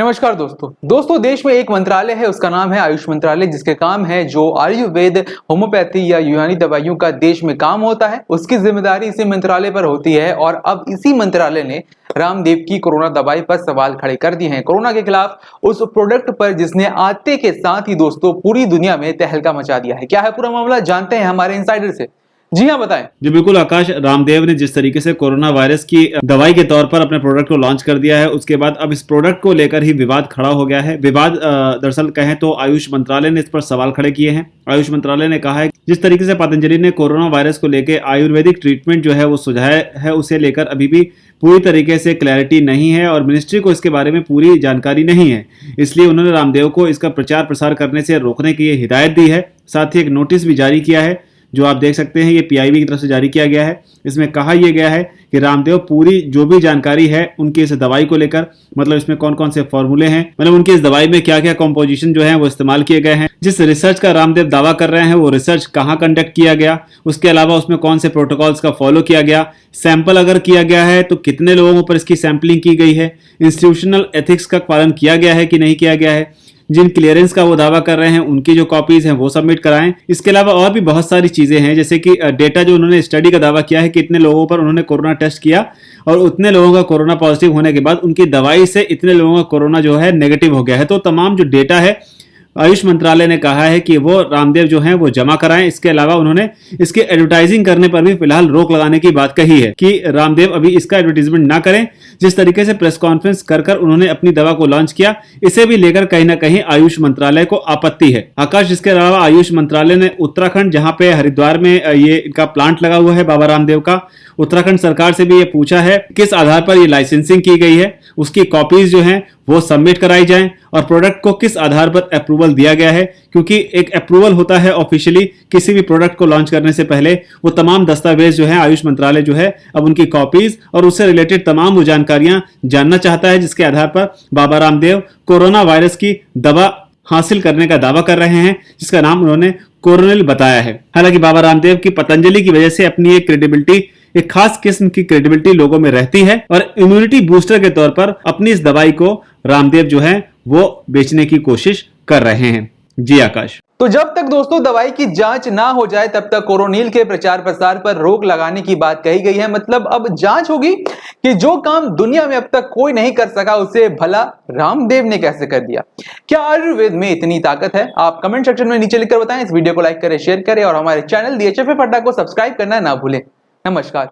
नमस्कार दोस्तों देश में एक मंत्रालय है, उसका नाम है आयुष मंत्रालय, जिसके काम है जो आयुर्वेद, होम्योपैथी या यूनानी दवाइयों का देश में काम होता है, उसकी जिम्मेदारी इसी मंत्रालय पर होती है। और अब इसी मंत्रालय ने रामदेव की कोरोना दवाई पर सवाल खड़े कर दिए हैं। कोरोना के खिलाफ उस प्रोडक्ट पर जिसने आते के साथ ही दोस्तों पूरी दुनिया में तहलका मचा दिया है। क्या है पूरा मामला, जानते हैं हमारे इनसाइडर से। जी हाँ, बताएं। जी बिल्कुल आकाश, रामदेव ने जिस तरीके से कोरोना वायरस की दवाई के तौर पर अपने प्रोडक्ट को लॉन्च कर दिया है, उसके बाद अब इस प्रोडक्ट को लेकर ही विवाद खड़ा हो गया है। विवाद दरअसल कहें तो आयुष मंत्रालय ने इस पर सवाल खड़े किए हैं। आयुष मंत्रालय ने कहा है जिस तरीके से पतंजलि ने कोरोना वायरस को लेकर आयुर्वेदिक ट्रीटमेंट जो है वो सुझाया है, उसे लेकर अभी भी पूरी तरीके से क्लैरिटी नहीं है और मिनिस्ट्री को इसके बारे में पूरी जानकारी नहीं है। इसलिए उन्होंने रामदेव को इसका प्रचार प्रसार करने से रोकने की हिदायत दी है। साथ ही एक नोटिस भी जारी किया है, जो आप देख सकते हैं, ये पीआईबी की तरफ से जारी किया गया है। इसमें कहा यह गया है कि रामदेव पूरी जो भी जानकारी है उनकी इस दवाई को लेकर, मतलब इसमें कौन कौन से फॉर्मूले हैं, मतलब उनकी इस दवाई में क्या क्या कॉम्पोजिशन जो है वो इस्तेमाल किए गए हैं, जिस रिसर्च का रामदेव दावा कर रहे हैं वो रिसर्च कहाँ कंडक्ट किया गया, उसके अलावा उसमें कौन से प्रोटोकॉल्स का फॉलो किया गया, सैंपल अगर किया गया है तो कितने लोगों पर इसकी सैंपलिंग की गई है, इंस्टीट्यूशनल एथिक्स का पालन किया गया है कि नहीं किया गया है, जिन क्लियरेंस का वो दावा कर रहे हैं उनकी जो कॉपीज हैं वो सबमिट कराएं। इसके अलावा और भी बहुत सारी चीजें हैं, जैसे कि डेटा जो उन्होंने स्टडी का दावा किया है कि इतने लोगों पर उन्होंने कोरोना टेस्ट किया और उतने लोगों का कोरोना पॉजिटिव होने के बाद उनकी दवाई से इतने लोगों का कोरोना जो है नेगेटिव हो गया है। तो तमाम जो डेटा है आयुष मंत्रालय ने कहा है कि वो रामदेव जो हैं वो जमा कराएं। इसके अलावा उन्होंने इसके एडवर्टाइजिंग करने पर भी फिलहाल रोक लगाने की बात कही है कि रामदेव अभी इसका एडवर्टाइजमेंट ना करें। जिस तरीके से प्रेस कॉन्फ्रेंस कर उन्होंने अपनी दवा को लॉन्च किया, इसे भी लेकर कहीं ना कहीं आयुष मंत्रालय को आपत्ति है। आकाश, इसके अलावा आयुष मंत्रालय ने उत्तराखंड, जहां पे हरिद्वार में ये इनका प्लांट लगा हुआ है बाबा रामदेव का, उत्तराखंड सरकार से भी ये पूछा है किस आधार पर ये लाइसेंसिंग की गई है, उसकी कॉपीज जो हैं वो सबमिट कराई जाएं और प्रोडक्ट को किस आधार पर अप्रूवल दिया गया है, क्योंकि एक अप्रूवल होता है ऑफिशियली किसी भी प्रोडक्ट को लॉन्च करने से पहले। वो तमाम दस्तावेज जो है आयुष मंत्रालय जो है अब उनकी कॉपीज और उससे रिलेटेड तमाम वो जानकारियां जानना चाहता है, जिसके आधार पर बाबा रामदेव कोरोना वायरस की दवा हासिल करने का दावा कर रहे हैं, जिसका नाम उन्होंने कोरोनिल बताया है। हालांकि बाबा रामदेव की पतंजलि की वजह से अपनी एक क्रेडिबिलिटी, एक खास किस्म की क्रेडिबिलिटी लोगों में रहती है और इम्यूनिटी बूस्टर के तौर पर अपनी इस दवाई को रामदेव जो है वो बेचने की कोशिश कर रहे हैं। जी आकाश। तो जब तक दोस्तों दवाई की जांच ना हो जाए तब तक कोरोनिल के प्रचार प्रसार पर रोक लगाने की बात कही गई है। मतलब अब जांच होगी कि जो काम दुनिया में अब तक कोई नहीं कर सका उसे भला रामदेव ने कैसे कर दिया। क्या आयुर्वेद में इतनी ताकत है? आप कमेंट सेक्शन में नीचे लिखकर बताएं। इस वीडियो को लाइक करें, शेयर करें और हमारे चैनल DHFA अड्डा को सब्सक्राइब करना ना भूलें। नमस्कार।